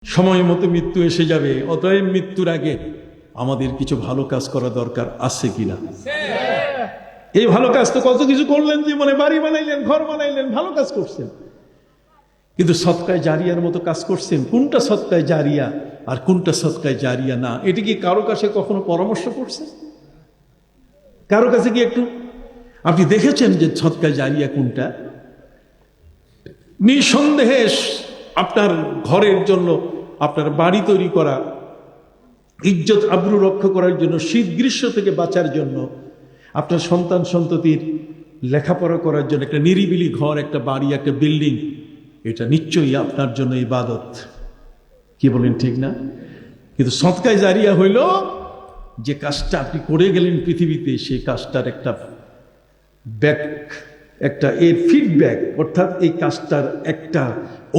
সময় মতো মৃত্যু এসে যাবে, অতএব মৃত্যুর আগে আমাদের কিছু ভালো কাজ করা দরকার আছে কিনা? এই ভালো কাজ তো কত কিছু করলেন, জীবনে বাড়ি বানাইলেন, ঘর বানাইলেন, ভালো কাজ করছেন, কিন্তু সদকায়ে জারিয়ার মতো কাজ করছেন? কোনটা সদকায়ে জারিয়া আর কোনটা সদকায়ে জারিয়া না, এটি কি কারো কাছে কখনো পরামর্শ করছে? কারো কাছে কি একটু আপনি দেখেছেন যে সদকায়ে জারিয়া কোনটা? নিঃসন্দেহে আপনার ঘরের জন্য, আপনার বাড়ি তৈরি করা, ইজ্জত আবরু রক্ষা করার জন্য, শীত গ্রীষ্ম থেকে বাঁচার জন্য, আপনার সন্তান সন্ততির লেখাপড়া করার জন্য একটা নিরিবিলি ঘর, একটা বাড়ি, একটা বিল্ডিং, এটা নিশ্চয়ই আপনার জন্য ইবাদত। কি বলেন, ঠিক না? কিন্তু সদকায়ে জারিয়া হইল যে কাজটা আপনি করে গেলেন পৃথিবীতে, সেই কাজটার একটা ব্যাক, একটা এর ফিডব্যাক, অর্থাৎ এই কাজটার একটা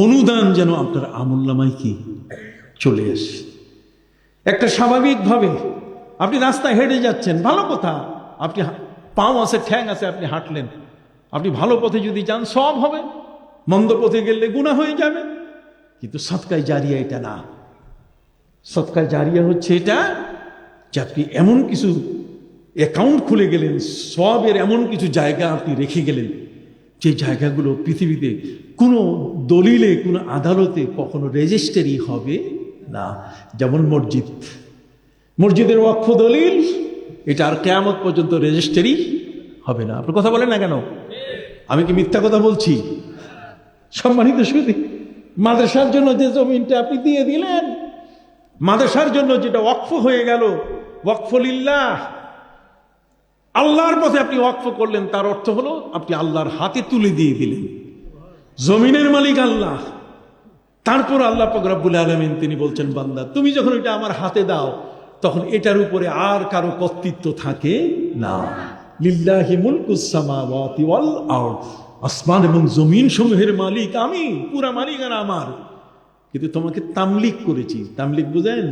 অনুদান যেন আপনার আমলনামায় কি চলে আসে। একটা স্বাভাবিকভাবে আপনি রাস্তায় হেঁটে যাচ্ছেন, ভালো কথা, আপনি পাও আছে, ঠ্যাং আছে, আপনি হাঁটলেন, আপনি ভালো পথে যদি যান সব হবে, মন্দ পথে গেলে গুনাহ হয়ে যাবে। কিন্তু সদকায়ে জারিয়া এটা না। সদকায়ে জারিয়া হচ্ছে এটা যে আপনি এমন কিছু অ্যাকাউন্ট খুলে গেলেন, সবের এমন কিছু জায়গা আপনি রেখে গেলেন, যে জায়গাগুলো পৃথিবীতে কোনো দলিলে, কোনো আদালতে কখনো রেজিস্ট্রি হবে না। যেমন মসজিদ, মসজিদের ওয়াকফ দলিল, এটা আর কিয়ামত পর্যন্ত রেজিস্ট্রি হবে না। আপনি কথা বলেন না কেন? আমি কি মিথ্যা কথা বলছি? সম্মানিত সুধী, মাদ্রাসার জন্য যে জমিনটা আপনি দিয়ে দিলেন, মাদ্রাসার জন্য যেটা ওয়াকফ হয়ে গেল, ওয়াকফুলিল্লাহ, আল্লাহর পথে আপনি ওয়াকফ করলেন, তার অর্থ হলো আপনি আল্লাহর হাতে তুলে দিয়ে দিলেন। জমিনের মালিক আল্লাহ, তারপর আল্লাহ পাক রব্বুল আলামিন তিনি বলছেন, বান্দা তুমি যখন এটা আমার হাতে দাও, তখন এটার উপরে আর কারো কর্তৃত্ব থাকে না। লিল্লাহি মুলকুস সামাওয়াতি ওয়াল আরদ, আসমান এবং জমিন সমূহের মালিক আমি, পুরা মালিকানা আমার। কিন্তু তোমাকে তামলিক করেছি, তামলিক বুঝেন?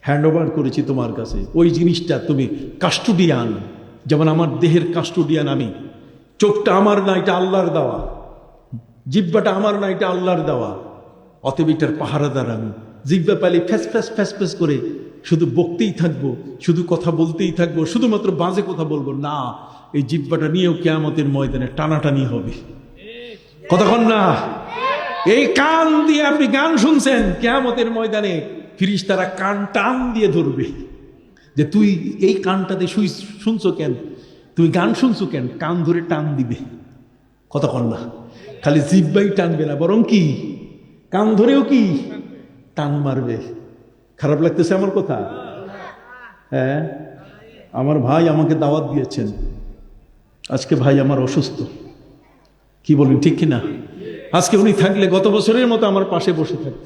হ্যান্ড ওভার করেছি তোমার কাছে, ওই জিনিসটা তুমি কাস্টোডিয়ান। যেমন আমার দেহের কাস্টোডিয়ান আমি, চোখটা আমার না, এটা আল্লাহর দেওয়া, জিহ্বাটা আমার না, এটা আল্লাহর দেওয়া, অতএব এটার পাহারাদার আমি। জিহ্বা পাইলে ফ্যাস ফ্যাস ফ্যাস ফ্যাস করে শুধু বকতেই থাকবো, শুধু কথা বলতেই থাকবো, শুধুমাত্র বাজে কথা বলবো না। এই জিহ্বাটা নিয়েও কিয়ামতের ময়দানে টানাটানি হবে। কতক্ষণ না? এই কান দিয়ে আপনি গান শুনছেন, কিয়ামতের ময়দানে ফেরেশতারা কান টান দিয়ে ধরবে যে তুই এই কানটাতে শুনছো কেন, তুই গান শুনছো কেন, কান ধরে টান দিবে। কতক্ষণ না? খালি জিহ্বাই টানবে না, বরং কি কান ধরেও কি টান মারবে। খারাপ লাগতেছে আমার কথা? হ্যাঁ, আমার ভাই আমাকে দাওয়াত দিয়েছেন, আজকে ভাই আমার অসুস্থ। কি বলেন, ঠিক কিনা? আজকে উনি থাকলে গত বছরের মতো আমার পাশে বসে থাকত।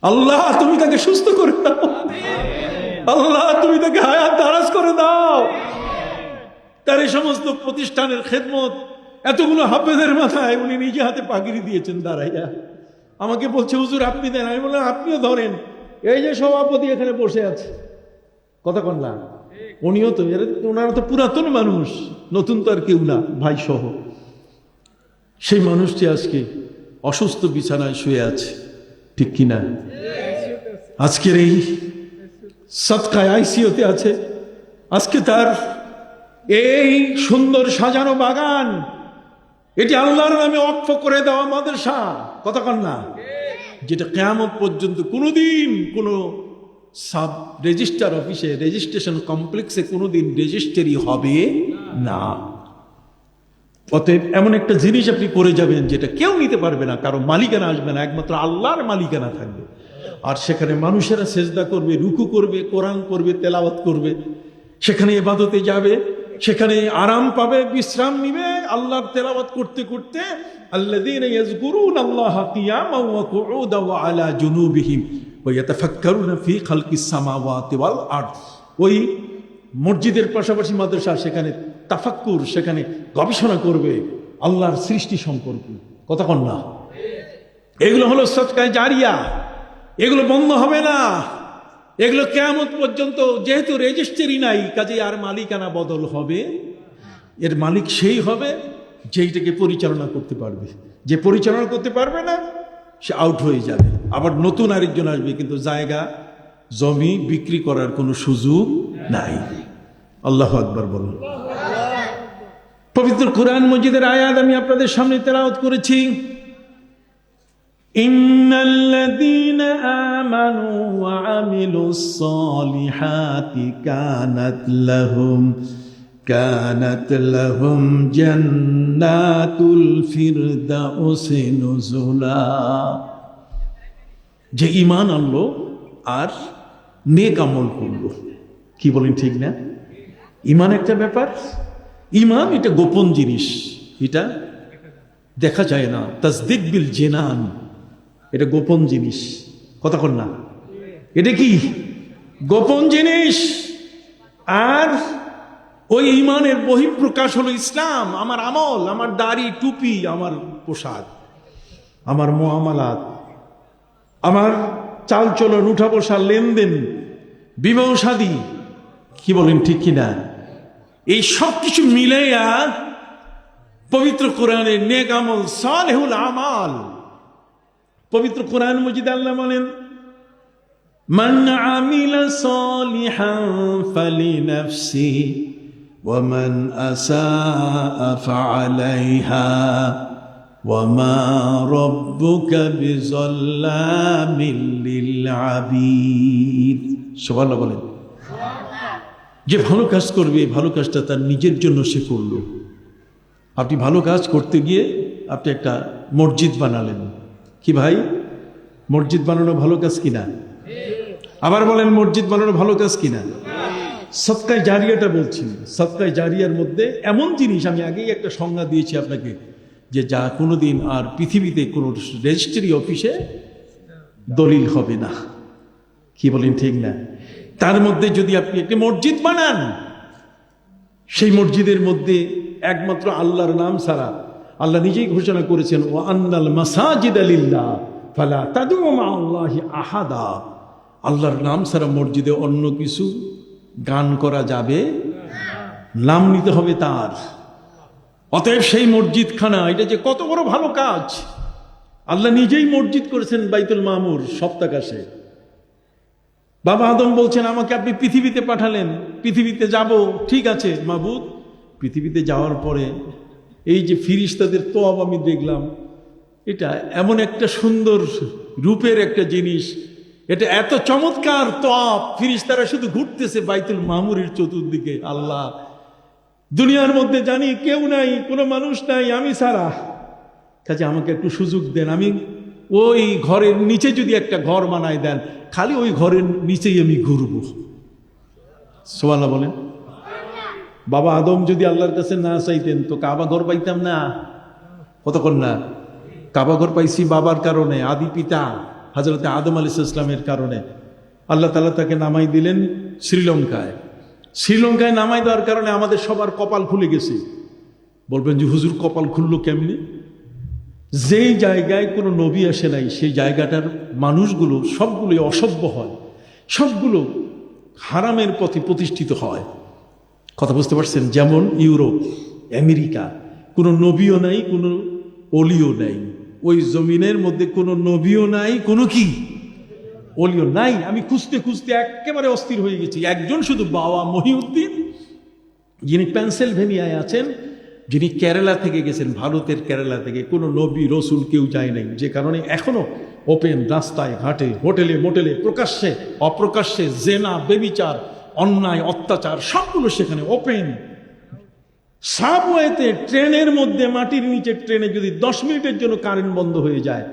আল্লাহ তুমি তাকে সুস্থ করে দাও, আল্লাহ তুমি তাকে হায়াত দারাজ করে দাও। তার এই সমস্ত প্রতিষ্ঠানের খেদমত, এতগুলো হাফেজের মাথায় উনি নিজে হাতে পাগড়ি দিয়েছেন দাঁড়াইয়া। আমাকে বলছে, হুজুর আপনি দেন। আমি বললাম আপনিও ধরেন, এই যে সভাপতি এখানে বসে আছে, কতক্ষণ না? উনিও তো, ওনারা তো পুরাতন মানুষ, নতুন তো আর কেউ না, ভাই সহ। সেই মানুষটি আজকে অসুস্থ বিছানায় শুয়ে আছে, ঠিক কিনা? আজকের এই সদকায়ে আইসিইউতে আছে। আজকে তার এই সুন্দর সাজানো বাগান, এটি আল্লাহর নামে ওয়াকফ করে দেওয়া মাদ্রাসা, কতক্ষণ না? যেটা কিয়ামত পর্যন্ত কোনোদিন কোনো সাব রেজিস্ট্রার অফিসে, রেজিস্ট্রেশন কমপ্লেক্সে কোনোদিন রেজিস্ট্রি হবে না। অতএব এমন একটা জিনিস আপনি করে যাবেন যেটা কেউ নিতে পারবে না, কারো মালিকানা আসবে না, একমাত্র আল্লাহর মালিকানা থাকবে। আর সেখানে মানুষেরা সেজদা করবে, রুকু করবে, কোরআন করবে, তেলাওয়াত করবে, সেখানে ইবাদতে যাবে, সেখানে আরাম পাবে, বিশ্রাম নিবে আল্লাহর তেলাওয়াত করতে করতে। আল্লাযীনা ইয়াযকুরুনাল্লাহা কিয়ামান ওয়া কুউদান ওয়া আলা জুনুবিহিম ওয়া ইয়াতাফাক্কারুনা ফী খালকিস সামাওয়াতি ওয়াল আরদ। ওই মসজিদের পাশাপাশি মাদ্রাসা, সেখানে তাফাক্কুর, সেখানে গবেষণা করবে আল্লাহর সৃষ্টি সম্পর্কে, কতক্ষণ না? এগুলো হলো সদকায়ে জারিয়া, এগুলো বন্ধ হবে না। এগুলো কিয়ামত পর্যন্ত, যেহেতু রেজিস্ট্রি নাই, কাজে আর মালিকানা বদল হবে। এর মালিক সেই হবে যেইটাকে পরিচালনা করতে পারবে। যে পরিচালনা করতে পারবে না, সে আউট হয়ে যাবে, আবার নতুন আরেকজন আসবে, কিন্তু জায়গা জমি বিক্রি করার কোনো সুযোগ নাই। আল্লাহু আকবার বলুন। পবিত্র কুরআন মজিদের আয়াত আমি আপনাদের সামনে তেলাওয়াত করেছি। ইন্নাল্লাযীনা আমানু ওয়া আমিলুস সালিহাতি কানাত লাহুম জান্নাতুল ফিরদাউসি নুজুলা। যে ঈমান আনলো আর নেক আমল করলো, কি বলেন ঠিক না? ঈমান একটা ব্যাপার, ঈমান এটা গোপন জিনিস, এটা দেখা যায় না। তাসদিক বিল জিনান, এটা গোপন জিনিস, কথা কর না, এটা কি গোপন জিনিস। আর ওই ঈমানের বহিঃপ্রকাশ হলো ইসলাম, আমার আমল, আমার দাড়ি টুপি, আমার পোশাক, আমার মুআমালাত, আমার চালচলন, উঠা বসা, লেনদেন, বিবাহ শাদী, কি বলেন ঠিক কিনা? এই সব কিছু মিলাইয়া পবিত্র কোরআনের নেক আমল, সালেহুল আমাল। পবিত্র কোরআন মজিদে আল্লাহ বলেন, মান আমিলা সালিহান ফালিনাফসি ওয়া মান আসাআ ফাআলাইহা ওয়া মা রাব্বুকা বিযাল্লামিল লিল আবিদ। সুবহানাল্লাহ বলেন। যে ভালো কাজ করবে, ভালো কাজটা তার নিজের জন্য সে করলো। আপনি ভালো কাজ করতে গিয়ে আপনি একটা মসজিদ বানালেন, কি ভাই, মসজিদ বানানো ভালো কাজ কিনা? আবার বলেন, মসজিদ বানানো ভালো কাজ কিনা? সদকায়ে জারিয়াটা বলছি। সদকায়ে জারিয়ার মধ্যে এমন জিনিস, আমি আগেই একটা সংজ্ঞা দিয়েছি আপনাকে, যে যা কোনোদিন আর পৃথিবীতে কোনো রেজিস্ট্রি অফিসে দলিল হবে না, কি বলেন ঠিক না? তার মধ্যে যদি আপনি একটি মসজিদ বানান, সেই মসজিদের মধ্যে একমাত্র আল্লাহর নাম ছাড়া, আল্লাহ নিজেই ঘোষণা করেছেন, ওয়া আন্নাল মাসাজিদা লিল্লাহ ফালা তাদউ মাআল্লাহি আহাদা। আল্লাহর নাম ছাড়া মসজিদে অন্য কিছু গান করা যাবে, নাম নিতে হবে তার। অতএব সেই মসজিদখানা, এটা যে কত বড় ভালো কাজ। আল্লাহ নিজেই মসজিদ করেছেন বাইতুল মামুর সপ্তাকাশে। বাবা আদম বলছেন, আমাকে আপনি পৃথিবীতে পাঠালেন, পৃথিবীতে যাব, ঠিক আছে মাবুদ। পৃথিবীতে যাওয়ার পরে এই যে ফিরিস্তাদের তোয়াব আমি দেখলাম, এটা এমন একটা সুন্দর রূপের একটা জিনিস, এটা এত চমৎকার তোয়াব, ফিরিস্তারা শুধু ঘুরতেছে বাইতুল মামুরের চতুর্দিকে। আল্লাহ, দুনিয়ার মধ্যে জানি কেউ নাই, কোনো মানুষ নাই আমি ছাড়া, কাজে আমাকে একটু সুযোগ দেন, আমি ওই ঘরের নিচে যদি একটা ঘর বানায় দেন, খালি ওই ঘরের নিচেই আমি ঘুরব। সুবহানাল্লাহ বলেন। বাবা আদম যদি আল্লাহর কাছে না চাইতেন তো কাবা ঘর পাইতাম না, কতক্ষণ না? কাবা ঘর পাইছি বাবার কারণে, আদি পিতা হযরত আদম আলাইহিস সালামের কারণে। আল্লাহ তাআলা তাকে নামাই দিলেন শ্রীলঙ্কায়। শ্রীলঙ্কায় নামাই দেওয়ার কারণে আমাদের সবার কপাল খুলে গেছে। বলবেন যে হুজুর কপাল খুললো কেমনি? যেই জায়গায় কোনো নবী আসে নাই, সেই জায়গাটার মানুষগুলো সবগুলোই অসভ্য হয়, সবগুলো হারামের পথে প্রতিষ্ঠিত হয়। কথা বুঝতে পারছেন? যেমন ইউরোপ, আমেরিকা, কোনো নবীও নাই, কোনো অলিও নাই। ওই জমিনের মধ্যে কোনো নবীও নাই, কোনো কি অলিও নাই। আমি খুঁজতে খুঁজতে একেবারে অস্থির হয়ে গেছি। একজন শুধু বাবা মহিউদ্দিন, যিনি পেনসিলভেনিয়ায় আছেন, যিনি কেরালা থেকে গেছেন, ভারতের কেরালা থেকে। কোনো নবী রসুল কেউ যায় নাই, যে কারণে এখনো ওপেন রাস্তায় ঘাটে, হোটেলে মোটেলে, প্রকাশ্যে অপ্রকাশ্যে জেনা, বেবিচার, অন্যায়, অত্যাচার সবগুলো সেখানে ওপেন। সাবওয়েতে, ট্রেনের মধ্যে, মাটির নিচে ট্রেনে যদি 10 মিনিটের জন্য কারেন্ট বন্ধ হয়ে যায়,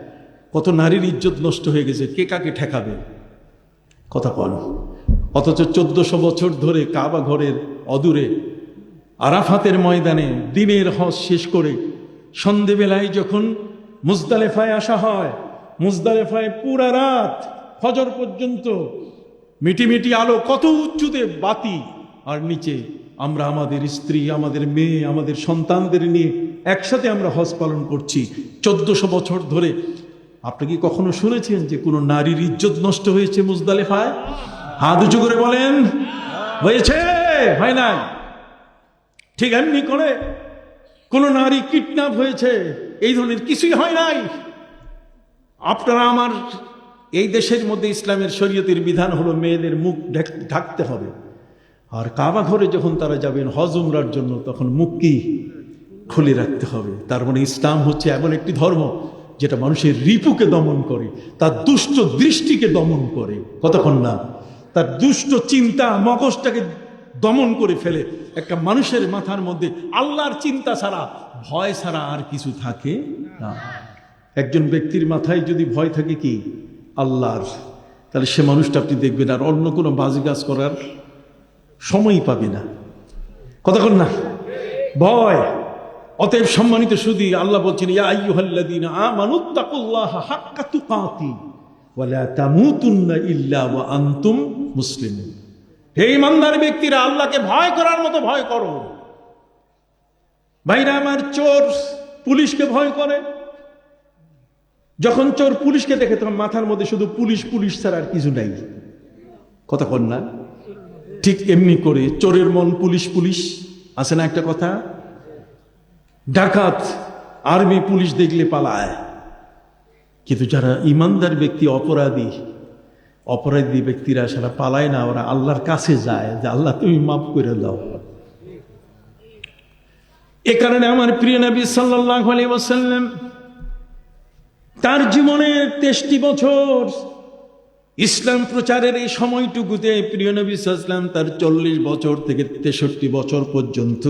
কত নারীর ইজ্জত নষ্ট হয়ে গেছে, কে কাকে ঠেকাবে? কথা কন। অথচ 1400 বছর ধরে কাবা ঘরের অদূরে আরাফাতের ময়দানে দিনের হজ শেষ করে সন্ধেবেলায় যখন মুজদালেফায় আসা হয়, মুজদালেফায় পুরা রাত ফজর পর্যন্ত মিটিমিটি আলো, কত উঁচুতে বাতি, আর নিচে আমরা আমাদের স্ত্রী, আমাদের মেয়ে, আমাদের সন্তানদের নিয়ে একসাথে আমরা হজ পালন করছি 1400 বছর ধরে। আপনি কি কখনো শুনেছেন যে কোনো নারীর ইজ্জত নষ্ট হয়েছে মুজদালেফায়? হাত উঁচু করে বলেন, হয়েছে? হয় নাই? ঠিক এমনি করে কোনো নারী কিডন্যাপ হয়েছে, এই ধরনের কিছুই হয় নাই। আপনারা আমার এই দেশের মধ্যে ইসলামের শরীয়তের বিধান হলো মেয়েদের মুখ ঢাকতে হবে, আর কাবা ঘরে যখন তারা যাবেন হজ উমরার জন্য তখন মুখ কি খুলে রাখতে হবে। তার মানে ইসলাম হচ্ছে এমন একটি ধর্ম যেটা মানুষের রিপুকে দমন করে, তার দুষ্ট দৃষ্টিকে দমন করে, কতক্ষণ না তার দুষ্ট চিন্তা মগজটাকে দমন করে ফেলে। একটা মানুষের মাথার মধ্যে আল্লাহর চিন্তা ছাড়া, ভয় ছাড়া আর কিছু থাকে না। একজন ব্যক্তির মাথায় যদি ভয় থাকে কি আল্লাহর, তাহলে সে মানুষটা আপনি দেখবেন আর অন্য কোনো বাজে কাজ করার সময়ই পাবে না, কতক্ষণ না ভয়। অতএব সম্মানিত সুধী, আল্লাহ বলছেন ইয়া আইয়ুহাল্লাযীনা আমানুত্তাকুল্লাহা হাক্কা তুকাতি ওয়া লা তামুতুন্না ইল্লা ওয়া আনতুম মুসলিমুন। হে ঈমানদার ব্যক্তিরা, আল্লাহকে ভয় করার মতো ভয় করো। ভাইরা আমার, চোর পুলিশকে ভয় করে। যখন চোর পুলিশকে দেখে তখন মাথার মধ্যে শুধু পুলিশ পুলিশ ছাড়া আর কিছু নাই, কতক্ষণ না। ঠিক এমনি করে চোরের মন পুলিশ পুলিশ, আছে না একটা কথা? ডাকাত আর্মি পুলিশ দেখলে পালায়, কিন্তু যারা ইমানদার ব্যক্তি, অপরাধী ব্যক্তিরা সারা পালায় না, ওরা আল্লাহর কাছে যায় যে আল্লাহ তুমি মাফ করে দাও। এ কারণে আমার প্রিয় নবী সাল্লাল্লাহু আলাইহি ওয়াসাল্লাম তার জীবনের 23 বছর ইসলাম প্রচারের এই সময়টুকুতে প্রিয় নবী সাল্লাল্লাহু আলাইহি ওয়াসাল্লাম তার 40 বছর থেকে 63 বছর পর্যন্ত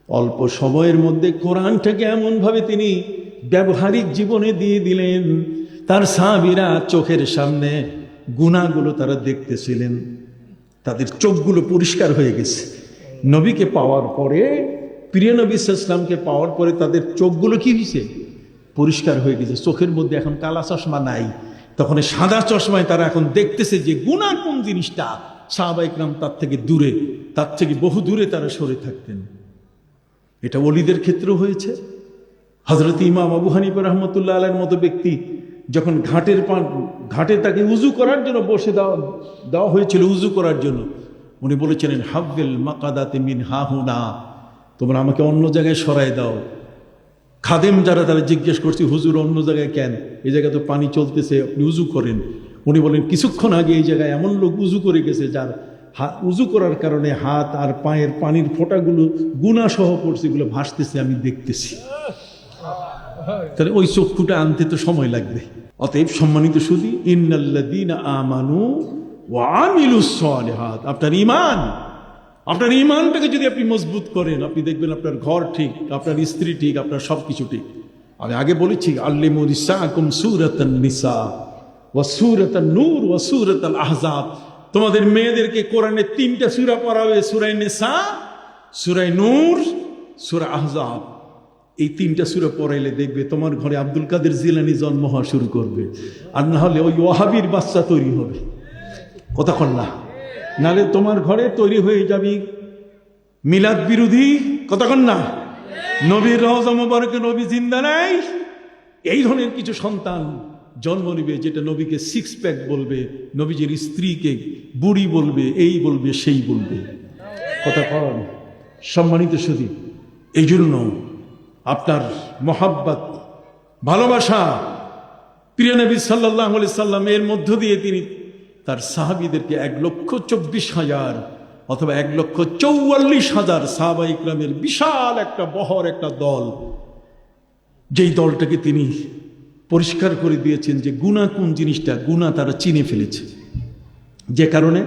অল্প সময়ের মধ্যে কোরআনটাকে এমনভাবে তিনি ব্যবহারিক জীবনে দিয়ে দিলেন, তার সাহাবীরা চোখের সামনে গুনাহগুলো তারা দেখতেছিলেন, তাদের চোখগুলো পরিষ্কার হয়ে গেছে। নবীকে পাওয়ার পরে, প্রিয় নবী সাল্লাল্লাহু আলাইহি ওয়াসাল্লামকে পাওয়ার পরে তাদের চোখগুলো কি হয়েছে? পরিষ্কার হয়ে গেছে। চোখের মধ্যে এখন কালা চশমা নাই, তখন সাদা চশমায় তারা এখন দেখতেছে যে গুনাহ কোন জিনিসটা। সাহাবা ইকরাম তার থেকে দূরে, তার থেকে বহু দূরে তারা সরে থাকতেন। এটা ওলিদের ক্ষেত্রেও হয়েছে। হযরত ইমাম আবু হানিফা রাহমাতুল্লাহ আলাইহির মতো ব্যক্তি যখন ঘাটে তাকে উজু করার জন্য বসে দেওয়া হয়েছিল, উজু করার জন্য, উনি বলেছিলেন হাব্বিল মাকাদাতি মিন হাহুনা, তোমরা আমাকে অন্য জায়গায় সরাই দাও। খাদেম যারা তারা জিজ্ঞেস করছে হুজুর অন্য জায়গায় কেন, এই জায়গায় তো পানি চলতেছে, আপনি উজু করেন। উনি বলেন কিছুক্ষণ আগে এই জায়গায় এমন লোক উজু করে গেছে যার উজু করার কারণে হাত আর পায়ের পানির ফোঁটাগুলো গুনাহ সহ পড়ছে, এগুলো ভাসতেছে, আমি দেখতেছি। তাহলে ওই চক্ষুটা আনতে তো সময় লাগবে। অতএব সম্মানিত সুধী, ইন্নাল্লাযীনা আমানু ওয়া আমিলুস সালিহাত, আপনার ইমানটাকে যদি আপনি মজবুত করেন, আপনি দেখবেন আপনার ঘর ঠিক, আপনার স্ত্রী ঠিক, আপনার সবকিছু ঠিক। আমি আগে বলেছি আল্লিমু নিসাকুম সূরাতান নিসা ওয়া সূরাতান নূর ওয়া সূরাতাল আহজাব। তোমাদের মেয়েদেরকে কোরআনের 3টা সূরা পড়াবে, সূরা নিসা, সূরা নূর, সূরা আহজাব। এই 3টা সূরা পড়াইলে দেখবে তোমার ঘরে আব্দুল কাদের জিলানী জন্ম হওয়া শুরু করবে, আর না হলে ওই ওয়াহাবির বাচ্চা তৈরি হবে, কতক্ষণ না। নালে তোমার ঘরে তৈরি হয়ে যাবি মিলাদ বিরোধী, কতক্ষণ না। নবীর রওজা মোবারকে নবী জিন্দা নাই, এই ধরনের কিছু সন্তান জন্ম নিবে যেটা নবীকে 6 প্যাক বলবে, নবীজির স্ত্রীকে বুড়ি বলবে, এই বলবে সেই বলবে, কতক্ষণ। সম্মানিত সুধী, এই জন্য আপনার মহাব্বত, ভালোবাসা প্রিয় নবী সাল্লাল্লাহু আলাইহি সাল্লাম এর মধ্য দিয়ে তিনি তার সাহাবীদেরকে 1,24,000 অথবা 1,44,000 সাহাবা ইকরামের বিশাল একটা বহর, একটা দল, যেই দলটাকে তিনি পরিষ্কার করে দিয়েছেন যে গুনাহ কোন জিনিসটা, গুনাহ তারা চিনে ফেলেছে, যে কারণে